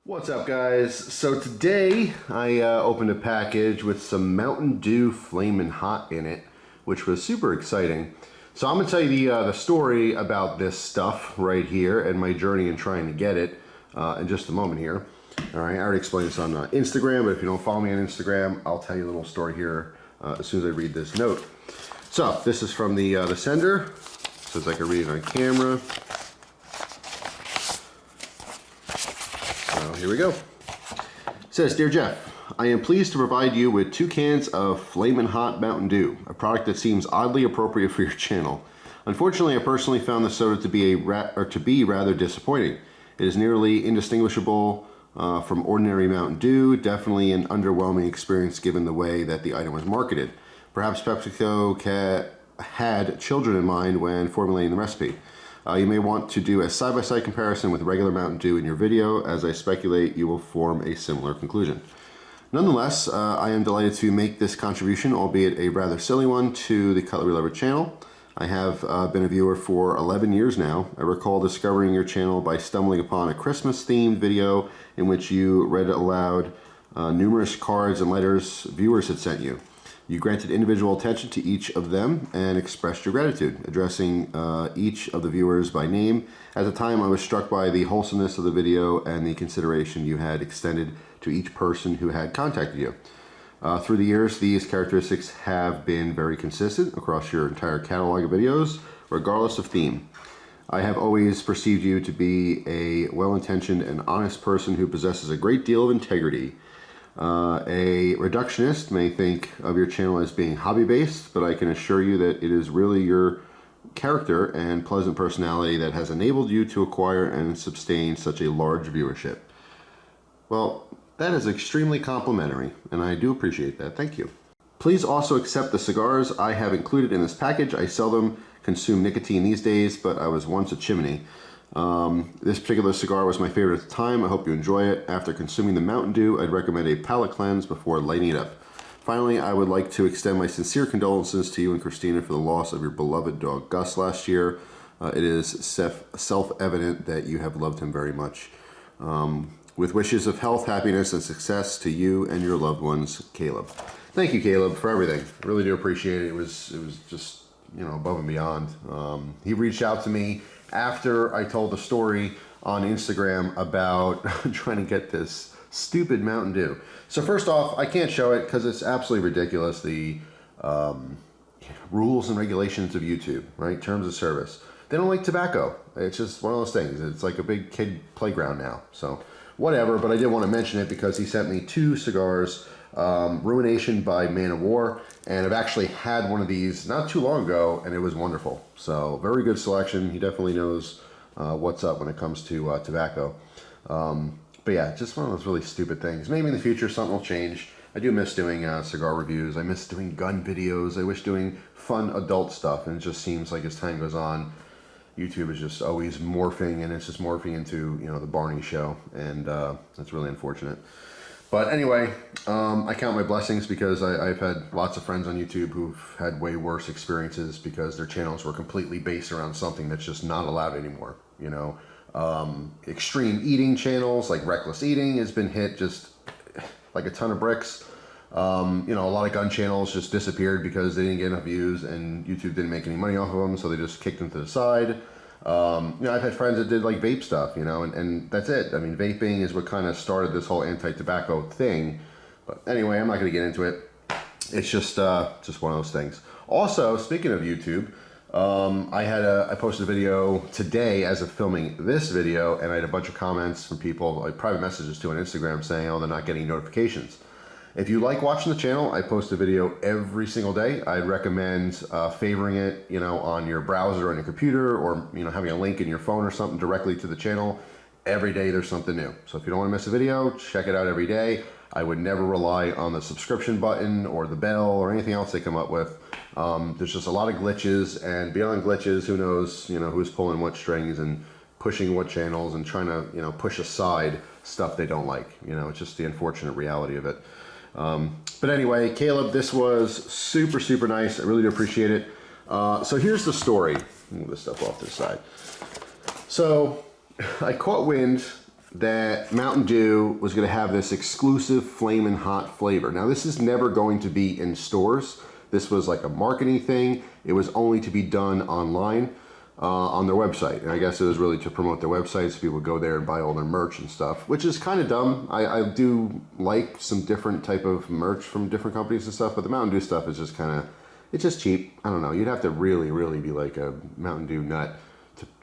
What's up, guys? So today I opened a package with some Mountain Dew Flamin Hot in it, which was super exciting. So I'm going to tell you the story about this stuff right here and my journey in trying to get it in just a moment here. All right, I already explained this on Instagram, but if you don't follow me on Instagram, I'll tell you a little story here as soon as I read this note. So this is from the sender, so as I can read it on camera. Here we go. It says, Dear Jeff, I am pleased to provide you with 2 cans of Flamin Hot Mountain Dew, a product that seems oddly appropriate for your channel. Unfortunately, I personally found the soda to be rather disappointing. It is nearly indistinguishable from ordinary Mountain Dew, definitely an underwhelming experience given the way that the item was marketed. Perhaps PepsiCo had children in mind when formulating the recipe. You may want to do a side-by-side comparison with regular Mountain Dew in your video, as I speculate you will form a similar conclusion. Nonetheless, I am delighted to make this contribution, albeit a rather silly one, to the Cutlery Lover channel. I have been a viewer for 11 years now. I recall discovering your channel by stumbling upon a Christmas-themed video in which you read aloud numerous cards and letters viewers had sent you. You granted individual attention to each of them and expressed your gratitude, addressing each of the viewers by name. At the time, I was struck by the wholesomeness of the video and the consideration you had extended to each person who had contacted you. Through the years, these characteristics have been very consistent across your entire catalog of videos, regardless of theme. I have always perceived you to be a well-intentioned and honest person who possesses a great deal of integrity. A reductionist may think of your channel as being hobby-based, but I can assure you that it is really your character and pleasant personality that has enabled you to acquire and sustain such a large viewership. Well, that is extremely complimentary, and I do appreciate that. Thank you. Please also accept the cigars I have included in this package. I seldom consume nicotine these days, but I was once a chimney. This particular cigar was my favorite at the time. I hope you enjoy it. After consuming the Mountain Dew, I'd recommend a palate cleanse before lighting it up. Finally, I would like to extend my sincere condolences to you and Christina for the loss of your beloved dog Gus last year. It is self-evident that you have loved him very much. With wishes of health, happiness, and success to you and your loved ones, Caleb. Thank you, Caleb, for everything. I really do appreciate it. It was just, you know, above and beyond. He reached out to me after I told the story on Instagram about trying to get this stupid Mountain Dew. So first off, I can't show it because it's absolutely ridiculous, the rules and regulations of YouTube, right? Terms of service. They don't like tobacco. It's just one of those things. It's like a big kid playground now. So whatever, but I did want to mention it because he sent me 2 cigars, Ruination by Man of War, and I've actually had one of these not too long ago, and it was wonderful. So very good selection. He definitely knows what's up when it comes to tobacco. But yeah, just one of those really stupid things. Maybe in the future something will change. I do miss doing cigar reviews. I miss doing gun videos. I wish doing fun adult stuff, and it just seems like as time goes on, YouTube is just always morphing, and it's just morphing into, you know, the Barney show, and that's really unfortunate. But anyway, I count my blessings because I've had lots of friends on YouTube who've had way worse experiences because their channels were completely based around something that's just not allowed anymore. You know, extreme eating channels like Reckless Eating has been hit just like a ton of bricks. You know, a lot of gun channels just disappeared because they didn't get enough views and YouTube didn't make any money off of them, so they just kicked them to the side. You know, I've had friends that did like vape stuff, you know, and that's it. I mean, vaping is what kind of started this whole anti-tobacco thing. But anyway, I'm not going to get into it. It's just one of those things. Also, speaking of YouTube, I posted a video today as of filming this video, and I had a bunch of comments from people, like private messages to on Instagram saying, oh, they're not getting notifications. If you like watching the channel, I post a video every single day. I'd recommend favoring it, you know, on your browser on your computer, or, you know, having a link in your phone or something directly to the channel. Every day there's something new. So if you don't want to miss a video, check it out every day. I would never rely on the subscription button or the bell or anything else they come up with. There's just a lot of glitches, and beyond glitches, who knows, you know, who's pulling what strings and pushing what channels and trying to, you know, push aside stuff they don't like. You know, it's just the unfortunate reality of it. But anyway, Caleb, this was super, super nice. I really do appreciate it. So here's the story. Move this stuff off to the side. So I caught wind that Mountain Dew was going to have this exclusive Flamin' Hot flavor. Now, this is never going to be in stores. This was like a marketing thing. It was only to be done online on their website. And I guess it was really to promote their website so people would go there and buy all their merch and stuff, which is kind of dumb. I do like some different type of merch from different companies and stuff, but the Mountain Dew stuff is just kind of, it's just cheap. I don't know. You'd have to really, really be like a Mountain Dew nut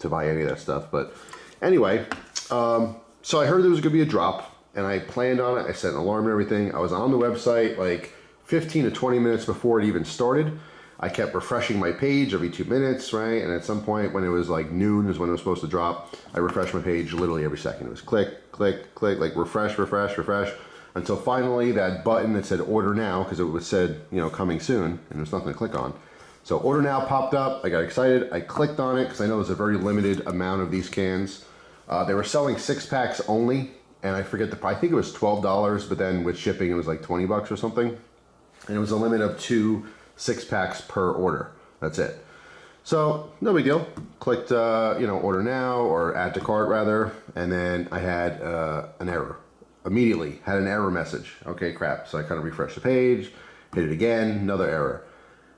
to buy any of that stuff. But anyway, so I heard there was going to be a drop, and I planned on it. I set an alarm and everything. I was on the website like 15 to 20 minutes before it even started. I kept refreshing my page every 2 minutes, right? And at some point when it was like noon is when it was supposed to drop, I refreshed my page literally every second. It was click, click, click, like refresh, refresh, refresh, until finally that button that said order now, because it was said, you know, coming soon, and there's nothing to click on. So order now popped up. I got excited. I clicked on it because I know there's a very limited amount of these cans. They were selling 6-packs only, and I forget the price. I think it was $12, but then with shipping it was like 20 bucks or something. And it was a limit of 2 6-packs per order. That's it. So no big deal. Clicked, you know, order now or add to cart rather, and then I had an error. Immediately had an error message. Okay, crap. So I kind of refreshed the page, hit it again, another error.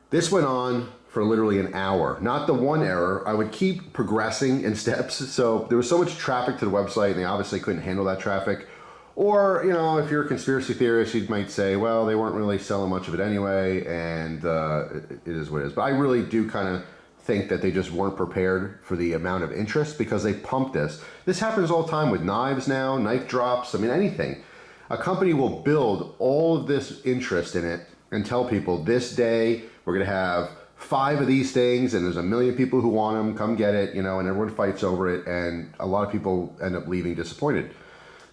This went on for literally an hour. Not the one error. I would keep progressing in steps. So there was so much traffic to the website, and they obviously couldn't handle that traffic. Or, you know, if you're a conspiracy theorist, you might say, well, they weren't really selling much of it anyway, and it is what it is. But I really do kind of think that they just weren't prepared for the amount of interest, because they pumped this. This happens all the time with knives now, knife drops, I mean, anything. A company will build all of this interest in it and tell people this day we're going to have 5 of these things, and there's a million people who want them, come get it, you know, and everyone fights over it, and a lot of people end up leaving disappointed.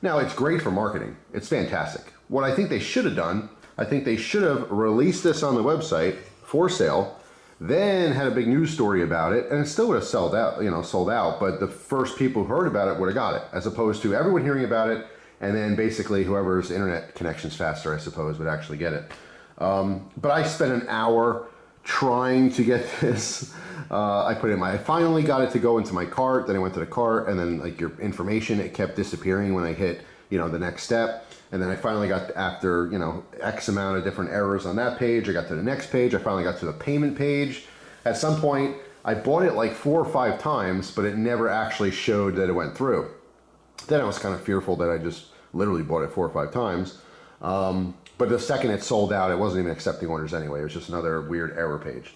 Now, it's great for marketing. It's fantastic. What I think they should have done, I think they should have released this on the website for sale, then had a big news story about it, and it still would have sold out, you know, but the first people who heard about it would have got it, as opposed to everyone hearing about it, and then basically whoever's internet connection's faster, I suppose, would actually get it. But I spent an hour trying to get this. I finally got it to go into my cart, then I went to the cart, and then like your information, it kept disappearing when I hit, you know, the next step. And then I finally got, after, you know, X amount of different errors on that page, I got to the next page, I finally got to the payment page. At some point, I bought it like 4 or 5 times, but it never actually showed that it went through. Then I was kind of fearful that I just literally bought it 4 or 5 times. But the second it sold out, it wasn't even accepting orders anyway. It was just another weird error page.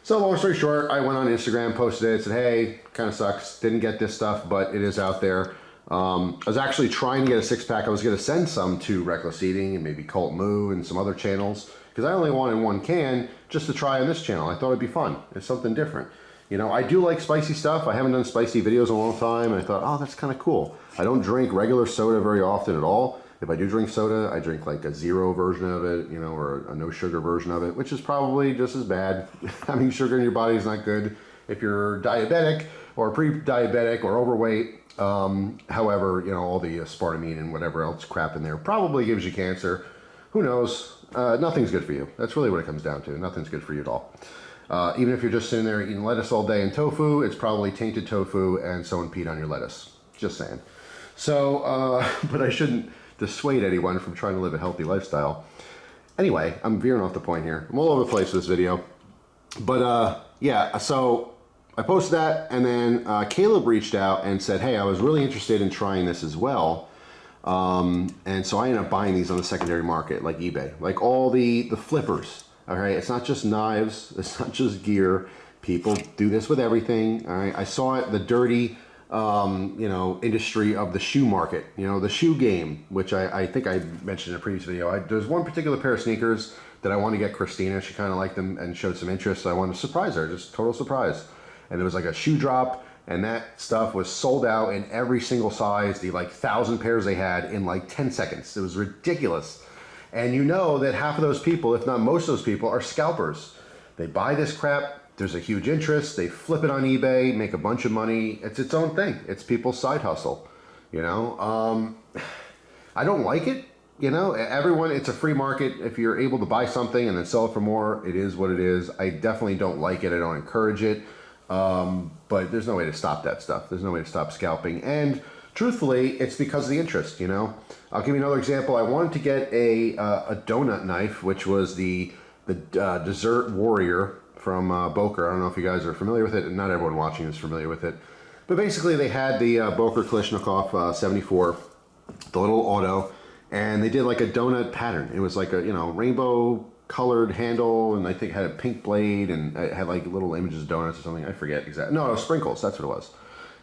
So long story short, I went on Instagram, posted it, said, hey, kind of sucks, didn't get this stuff, but it is out there. I was actually trying to get a 6-pack. I was going to send some to Reckless Eating and maybe Cult Moo and some other channels, because I only wanted 1 can just to try on this channel. I thought it'd be fun. It's something different. You know, I do like spicy stuff. I haven't done spicy videos in a long time, and I thought, oh, that's kind of cool. I don't drink regular soda very often at all. If I do drink soda, I drink like a 0 version of it, you know, or a no sugar version of it, which is probably just as bad. Having sugar in your body is not good if you're diabetic or pre-diabetic or overweight. However, you know, all the aspartame and whatever else crap in there probably gives you cancer. Who knows? Nothing's good for you. That's really what it comes down to. Nothing's good for you at all. Even if you're just sitting there eating lettuce all day and tofu, it's probably tainted tofu and someone peed on your lettuce. Just saying. So, but I shouldn't dissuade anyone from trying to live a healthy lifestyle. Anyway, I'm veering off the point here. I'm all over the place with this video. But yeah, so I posted that, and then Caleb reached out and said, hey, I was really interested in trying this as well. And so I ended up buying these on the secondary market, like eBay, like all the flippers. All right, it's not just knives, it's not just gear. People do this with everything. All right, I saw it, the dirty, you know, industry of the shoe market, you know, the shoe game, which I think I mentioned in a previous video. There's one particular pair of sneakers that I wanted to get Christina. She kind of liked them and showed some interest, so I wanted to surprise her, just total surprise. And it was like a shoe drop, and that stuff was sold out in every single size, the like 1,000 pairs they had, in like 10 seconds. It was ridiculous. And you know that half of those people, if not most of those people, are scalpers. They buy this crap. There's a huge interest. They flip it on eBay, make a bunch of money. It's its own thing. It's people's side hustle, you know. I don't like it, you know. Everyone, it's a free market. If you're able to buy something and then sell it for more, it is what it is. I definitely don't like it. I don't encourage it. But there's no way to stop that stuff. There's no way to stop scalping. And truthfully, it's because of the interest, you know. I'll give you another example. I wanted to get a donut knife, which was the Dessert Warrior from Boker. I don't know if you guys are familiar with it. Not everyone watching is familiar with it. But basically, they had the Boker Kalashnikov 74, the little auto, and they did like a donut pattern. It was like a, you know, rainbow colored handle, and I think it had a pink blade, and it had like little images of donuts or something. I forget exactly. No, it was sprinkles. That's what it was.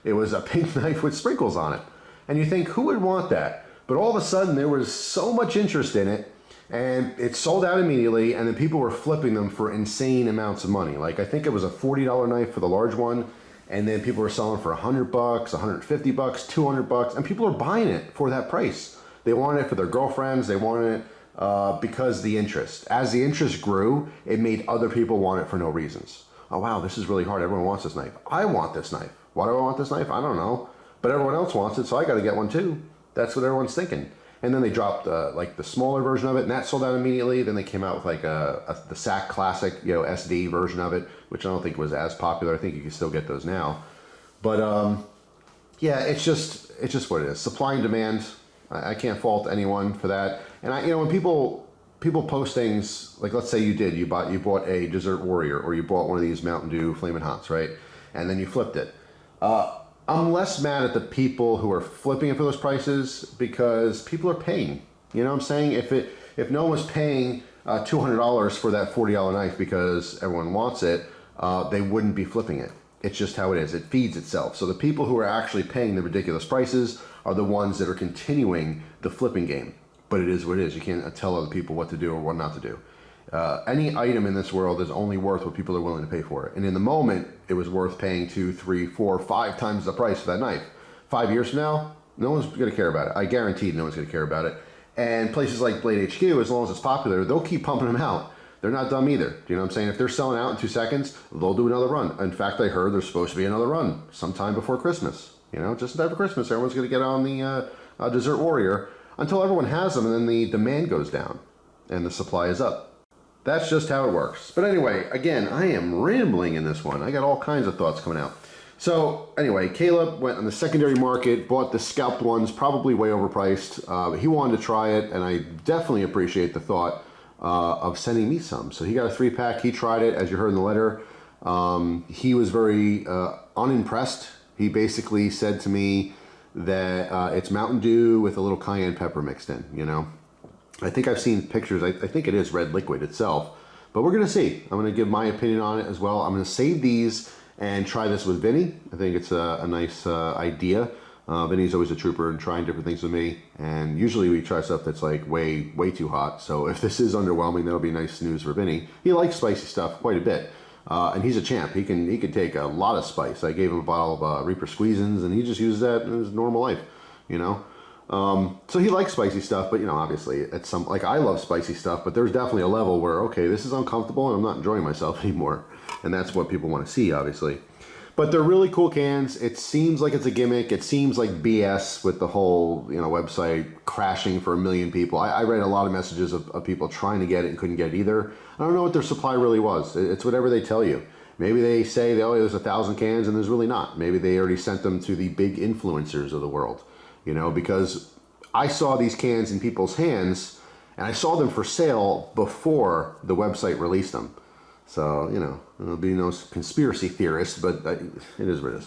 It was a pink knife with sprinkles on it. And you think, who would want that? But all of a sudden, there was so much interest in it, and it sold out immediately, and then people were flipping them for insane amounts of money. Like, I think it was a $40 knife for the large one, and then people were selling for $100, $150, $200, and people are buying it for that price. They wanted it for their girlfriends. They wanted it because the interest. As the interest grew, it made other people want it for no reasons. Oh, wow, this is really hard. Everyone wants this knife. I want this knife. Why do I want this knife? I don't know. But everyone else wants it, so I got to get one too. That's what everyone's thinking. And then they dropped like the smaller version of it, and that sold out immediately. Then they came out with like the SAC Classic, you know, SD version of it, which I don't think was as popular. I think you can still get those now. But yeah, it's just what it is. Supply and demand. I can't fault anyone for that. And you know, when people post things like, let's say you bought a Dessert Warrior, or you bought one of these Mountain Dew Flamin' Hots, right? And then you flipped it. I'm less mad at the people who are flipping it for those prices, because people are paying. You know what I'm saying? If no one was paying $200 for that $40 knife because everyone wants it, they wouldn't be flipping it. It's just how it is. It feeds itself. So the people who are actually paying the ridiculous prices are the ones that are continuing the flipping game. But it is what it is. You can't tell other people what to do or what not to do. Any item in this world is only worth what people are willing to pay for it. And in the moment, it was worth paying 2, 3, 4, 5 times the price for that knife. 5 years from now, no one's going to care about it. I guarantee no one's going to care about it. And places like BladeHQ, as long as it's popular, they'll keep pumping them out. They're not dumb either. Do you know what I'm saying? If they're selling out in 2 seconds, they'll do another run. In fact, I heard there's supposed to be another run sometime before Christmas. You know, just in time for Christmas, everyone's going to get on the Dessert Warrior until everyone has them, and then the demand goes down and the supply is up. That's just how it works. But anyway, again, I am rambling in this one. I got all kinds of thoughts coming out. So anyway, Caleb went on the secondary market, bought the scalped ones, probably way overpriced. He wanted to try it, and I definitely appreciate the thought of sending me some. So he got a 3-pack. He tried it, as you heard in the letter. He was very unimpressed. He basically said to me that it's Mountain Dew with a little cayenne pepper mixed in, you know. I think I've seen pictures. I think it is red liquid itself, but we're going to see. I'm going to give my opinion on it as well. I'm going to save these and try this with Vinny. I think it's a nice idea. Vinny's always a trooper and trying different things with me, and usually we try stuff that's like way too hot. So if this is underwhelming, that'll be nice news for Vinny. He likes spicy stuff quite a bit, and he's a champ. He can take a lot of spice. I gave him a bottle of Reaper Squeezins, and he just uses that in his normal life, you know. So he likes spicy stuff, but you know, obviously at some, like, I love spicy stuff, but there's definitely a level where, okay, this is uncomfortable and I'm not enjoying myself anymore. And that's what people want to see, obviously. But they're really cool cans. It seems like it's a gimmick. It seems like BS with the whole, you know, website crashing for 1 million people. I read a lot of messages of people trying to get it and couldn't get it either. I don't know what their supply really was. It's whatever they tell you. Maybe they say, oh, there's 1,000 cans, and there's really not. Maybe they already sent them to the big influencers of the world. You know, because I saw these cans in people's hands, and I saw them for sale before the website released them. So, you know, there'll be no conspiracy theorists, but it is what it is.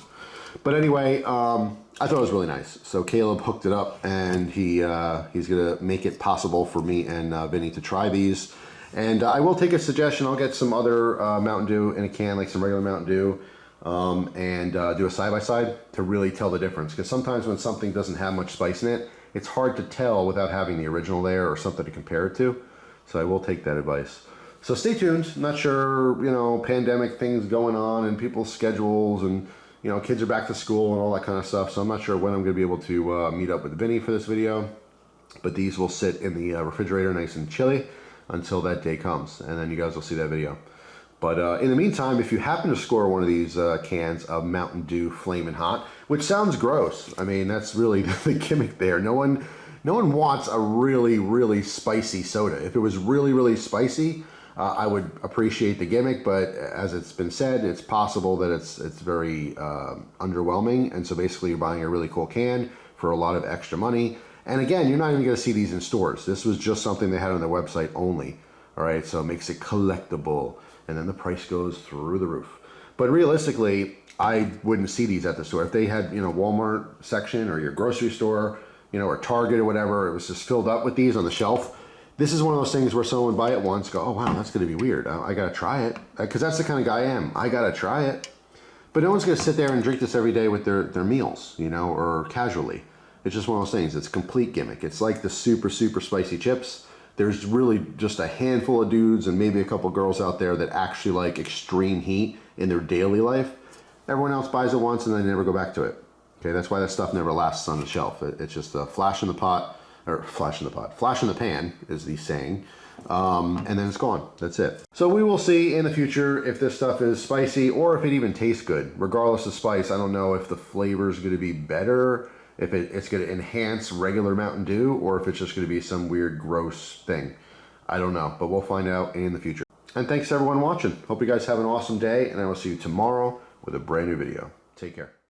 But anyway, I thought it was really nice. So Caleb hooked it up, and he's going to make it possible for me and Vinny to try these. And I will take a suggestion. I'll get some other Mountain Dew in a can, like some regular Mountain Dew, and do a side-by-side to really tell the difference. Because sometimes when something doesn't have much spice in it, it's hard to tell without having the original there or something to compare it to. So I will take that advice. So stay tuned. I'm not sure, you know, pandemic things going on and people's schedules, and, you know, kids are back to school and all that kind of stuff. So I'm not sure when I'm going to be able to meet up with Vinny for this video. But these will sit in the refrigerator nice and chilly until that day comes. And then you guys will see that video. But in the meantime, if you happen to score one of these cans of Mountain Dew Flamin' Hot, which sounds gross. I mean, that's really the gimmick there. No one wants a really spicy soda. If it was really spicy, I would appreciate the gimmick. But as it's been said, it's possible that it's very underwhelming. And so basically, you're buying a really cool can for a lot of extra money. And again, you're not even going to see these in stores. This was just something they had on their website only. All right, so it makes it collectible, and then the price goes through the roof. But realistically, I wouldn't see these at the store. If they had, you know, Walmart section or your grocery store, you know, or Target or whatever, it was just filled up with these on the shelf. This is one of those things where someone would buy it once, go, oh wow, that's going to be weird. I got to try it. Because that's the kind of guy I am. I got to try it. But no one's going to sit there and drink this every day with their meals, you know, or casually. It's just one of those things. It's a complete gimmick. It's like the super, super spicy chips. There's really just a handful of dudes and maybe a couple girls out there that actually like extreme heat in their daily life. Everyone else buys it once and they never go back to it. Okay, that's why that stuff never lasts on the shelf. It's just a flash in the pot, or flash in the pan is the saying, and then it's gone. That's it. So we will see in the future if this stuff is spicy or if it even tastes good. Regardless of spice, I don't know if the flavor is going to be better, if it's going to enhance regular Mountain Dew, or if it's just going to be some weird gross thing. I don't know, but we'll find out in the future. And thanks to everyone watching. Hope you guys have an awesome day, and I will see you tomorrow with a brand new video. Take care.